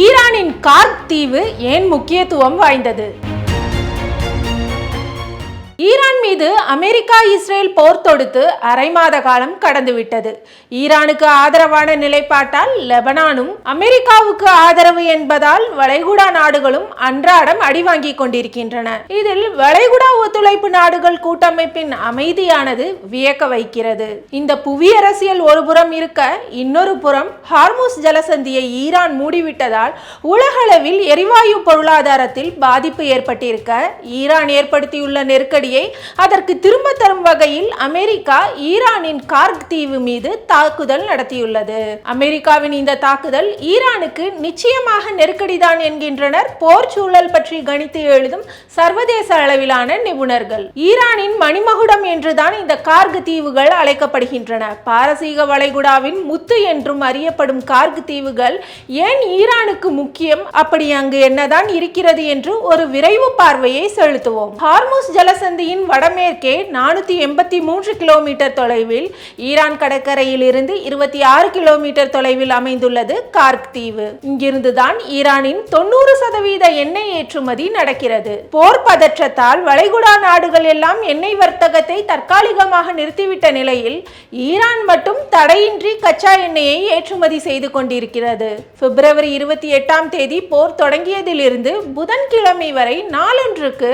ஈரானின் கார்க் தீவு ஏன் முக்கியத்துவம் வாய்ந்தது? ஈரான் மீது அமெரிக்கா இஸ்ரேல் போர் தொடுத்து அரை மாத காலம் கடந்துவிட்டது. ஈரானுக்கு ஆதரவான நிலைப்பாட்டால் லெபனானும், அமெரிக்காவுக்கு ஆதரவு என்பதால் வளைகுடா நாடுகளும் அன்றாடம் அடிவாங்கிக் கொண்டிருக்கின்றன. இதில் வளைகுடா ஒத்துழைப்பு நாடுகள் கூட்டமைப்பின் அமைதியானது வியக்க வைக்கிறது. இந்த புவி அரசியல் ஒருபுறம் இருக்க, இன்னொரு புறம் ஹார்முஸ் ஜலசந்தியை ஈரான் மூடிவிட்டதால் உலகளவில் எரிவாயு பொருளாதாரத்தில் பாதிப்பு ஏற்பட்டிருக்க, ஈரான் ஏற்படுத்தியுள்ள நெருக்கடி அதற்கு திரும்ப தரும் வகையில் அமெரிக்கா ஈரானின் கார்க் தீவு மீது தாக்குதல் நடத்தியுள்ளது. அமெரிக்காவின் இந்த தாக்குதல் ஈரானுக்கு நிச்சயமாக நெருக்கடிதான் என்கின்றனர் போர் சூழல் பற்றி கணித்து எழுதும் சர்வதேச அளவிலான நிபுணர்கள். ஈரானின் மணிமகுடம் என்றுதான் இந்த கார்க் தீவுகள் அழைக்கப்படுகின்றன. பாரசீக வளைகுடாவின் முத்து என்றும் அறியப்படும் கார்க் தீவுகள் ஏன் ஈரானுக்கு முக்கியம், அப்படி அங்கு என்னதான் இருக்கிறது என்று ஒரு விரைவு பார்வையை செலுத்துவோம். ஹார்முஸ் ஜலசந்தி வடமேற்கே 483 கிலோமீட்டர் தொலைவில், ஈரான் கடற்கரையில் இருந்து 26 கிலோமீட்டர் தொலைவில் அமைந்துள்ளது கார்க் தீவு. இங்கிருந்துதான் ஈரானின் 90% எண்ணெய் ஏற்றுமதி நடக்கிறது. போர் பதற்றத்தால் வளைகுடா நாடுகள் எல்லாம் எண்ணெய் வர்த்தகத்தை தற்காலிகமாக நிறுத்திவிட்ட நிலையில் ஈரான் மட்டும் தடையின்றி கச்சா எண்ணெயை ஏற்றுமதி செய்து கொண்டிருக்கிறது. பிப்ரவரி 28ஆம் தேதி போர் தொடங்கியதிலிருந்து புதன்கிழமை வரை நாளொன்றுக்கு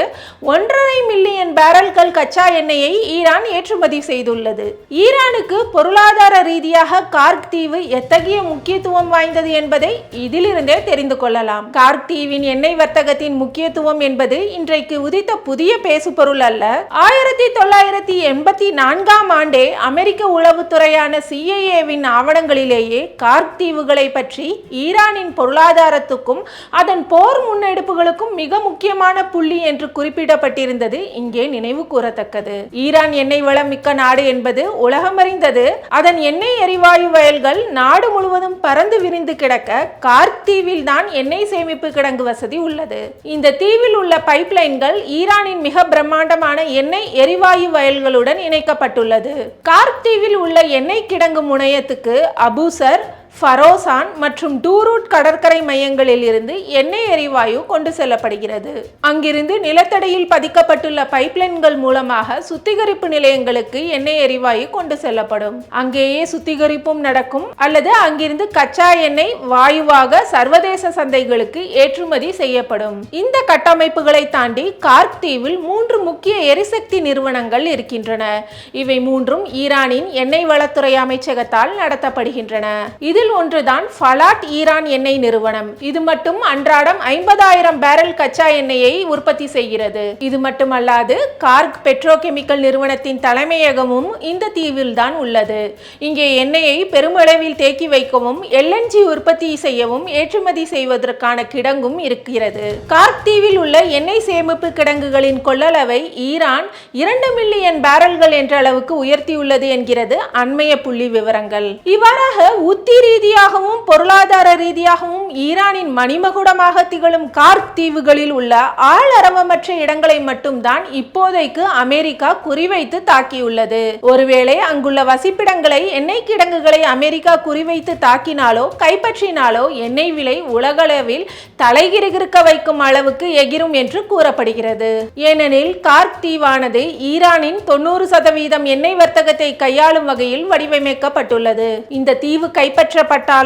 1.5 மில்லியன் பேரல்கள் கச்சா எண்ணெயை ஈரான் ஏற்றுமதி செய்துள்ளது. ஈரானுக்கு பொருளாதார ரீதியாக கார்க் தீவு எத்தகைய முக்கியத்துவம் வாய்ந்தது என்பதை இதிலிருந்தே தெரிந்து கொள்ளலாம். கார்க் தீவின் எண்ணெய் வர்த்தகத்தின் முக்கியத்துவம் என்பது இன்றைக்கு உதித்த புதிய பேசுபொருள் அல்ல. 1984ஆம் ஆண்டே அமெரிக்க உளவுத்துறையான CIA-வின் ஆவணங்களிலேயே கார்க் தீவுகளை பற்றி ஈரானின் பொருளாதாரத்துக்கும் அதன் போர் முன்னெடுப்புகளுக்கும் மிக முக்கியமான புள்ளி என்று குறிப்பிடப்பட்டிருந்தது இங்கே நினைவு கூறத்தக்கது. ஈரான் எண்ணெய் வளம் மிக்க நாடு என்பது உலகமறிந்தது. அதன் எண்ணெய் எரிவாயு வயல்கள் நாடு முழுவதும் பறந்து விரிந்து கிடக்க, கார்க் தீவில் தான் எண்ணெய் சேமிப்பு கிடங்கு வசதி உள்ளது. இந்த தீவில் உள்ள பைப்லைன்கள் ஈரானின் மிக பிரம்மாண்டமான எண்ணெய் எரிவாயு வயல்களுடன் இணைக்கப்பட்டுள்ளது. கார்க் தீவில் உள்ள எண்ணெய் கிடங்கு முனையத்துக்கு அபுசர், ஃபரோசான் மற்றும் டூரூட் கடற்கரை மையங்களில் இருந்து எண்ணெய் எரிவாயு கொண்டு செல்லப்படுகிறது. அங்கிருந்து நிலத்தடியில் பதிக்கப்பட்டுள்ள பைப்லைன்கள் மூலமாக சுத்திகரிப்பு நிலையங்களுக்கு எண்ணெய் எரிவாயு கொண்டு செல்லப்படும். அங்கேயே சுத்திகரிப்பும் நடக்கும், அல்லது அங்கிருந்து கச்சா எண்ணெய் வாயுவாக சர்வதேச சந்தைகளுக்கு ஏற்றுமதி செய்யப்படும். இந்த கட்டமைப்புகளை தாண்டி கார்க் தீவில் 3 முக்கிய எரிசக்தி நிறுவனங்கள் இருக்கின்றன. இவை மூன்றும் ஈரானின் எண்ணெய் வளத்துறை அமைச்சகத்தால் நடத்தப்படுகின்றன. இதில் ஒன்றுதான் ஃபலாட் ஈரான் எண்ணெய் நிறுவனம். இது மட்டும் அன்றாடம் 50,000 பேரல் கச்சா எண்ணெயை உற்பத்தி செய்கிறது. இது மட்டுமல்லாது கார்க் பெட்ரோகெமிக்கல் நிறுவனத்தின் தலைமையகமும் இந்த தீவில் தான் உள்ளது. இங்கே எண்ணெயை பெருமளவில் தேக்கி வைக்கவும், LNG உற்பத்தி செய்யவும், ஏற்றுமதி செய்வதற்கான கிடங்கும் இருக்கிறது. கார்க் தீவில் உள்ள எண்ணெய் சேமிப்பு கிடங்குகளின் கொள்ளளவை ஈரான் 2 மில்லியன் பேரல்கள் என்ற அளவுக்கு உயர்த்தியுள்ளது என்கிறது அண்மைய புள்ளி விவரங்கள். இவ்வாறாக உத்தி ரீதியாகவும் பொருளாதார ரீதியாகவும் ஈரானின் மணிமகுடமாக திகழும் கார்க் தீவுகளில் உள்ள ஆளரவமற்ற இடங்களை மட்டும்தான் இப்போதைக்கு அமெரிக்கா குறிவைத்து தாக்கியுள்ளது. ஒருவேளை அங்குள்ள வசிப்பிடங்களை, எண்ணெய் கிடங்குகளை அமெரிக்கா குறிவைத்து தாக்கினாலோ கைப்பற்றினாலோ எண்ணெய் விலை உலகளவில் தலைகிறுகிறுக்க வைக்கும் அளவுக்கு எகிரும் என்று கூறப்படுகிறது. ஏனெனில் கார்க் தீவானது ஈரானின் 90% எண்ணெய் வர்த்தகத்தை கையாளும் வகையில் வடிவமைக்கப்பட்டுள்ளது. இந்த தீவு கைப்பற்றப்பட்டாலோ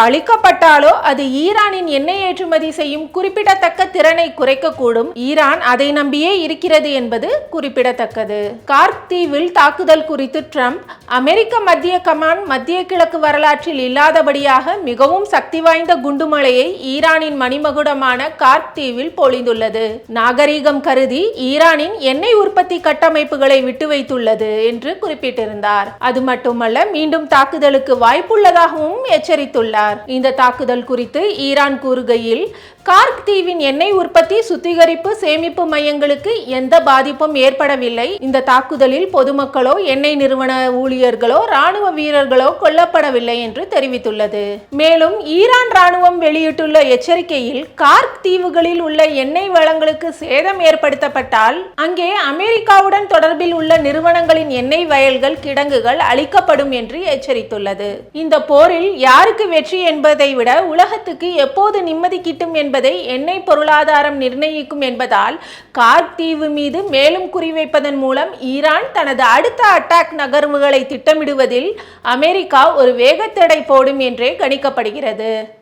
அழிக்கப்பட்டாலோ அது ஈரானின் எண்ணெய் ஏற்றுமதி செய்யும் குறிப்பிடத்தக்க திறனை குறைக்கக்கூடும். ஈரான் அதை நம்பியே இருக்கிறது என்பது குறிப்பிடத்தக்கது. கார்க் தீவில் தாக்குதல் குறித்து ட்ரம்ப், அமெரிக்க மத்திய கமாண்ட் மத்திய கிழக்கு வரலாற்றில் இல்லாதபடியாக மிகவும் சக்தி வாய்ந்த குண்டுமலையை ஈரானின் மணிமகுடமான கார்க் தீவில் பொழிந்துள்ளது. நாகரீகம் கருதி ஈரானின் எண்ணெய் உற்பத்தி கட்டமைப்புகளை விட்டு வைத்துள்ளது என்று குறிப்பிட்டிருந்தார். அது மட்டுமல்ல, மீண்டும் தாக்குதலுக்கு வாய்ப்புள்ளதாகவும் எச்சரித்துள்ளார். இந்த தாக்குதல் குறித்து ஈரான் கூறுகையில், கார்க் தீவின் எண்ணெய் உற்பத்தி, சுத்திகரிப்பு, சேமிப்பு மையங்களுக்கு எந்த பாதிப்பும் ஏற்படவில்லை. இந்த தாக்குதலில் பொதுமக்களோ, எண்ணெய் நிறுவன ஊழியர்களோ, ராணுவ வீரர்களோ கொல்லப்படவில்லை என்று தெரிவித்துள்ளது. மேலும் ஈரான் ராணுவம் வெளியிட்டுள்ள எச்சரிக்கையில், கார்க் தீவுகளில் உள்ள எண்ணெய் வளங்களுக்கு சேதம் ஏற்படுத்தப்பட்டால் அங்கே அமெரிக்காவுடன் தொடர்பில் உள்ள நிறுவனங்களின் எண்ணெய் வயல்கள், கிடங்குகள் அழிக்கப்படும் என்று எச்சரித்துள்ளது. இந்த போரில் யாருக்கு வெற்றி என்பதை விட உலகத்துக்கு எப்போது நிம்மதி கிட்டும் என்பதை எண்ணெய் பொருளாதாரம் நிர்ணயிக்கும் என்பதால் கார்க் தீவு மீது மேலும் குறிவைப்பதன் மூலம் ஈரான் தனது அடுத்த அட்டாக் நகர்வுகளை திட்டமிடுவதில் அமெரிக்கா ஒரு வேகத்தடை போடும் என்றே கணிக்கப்படுகிறது.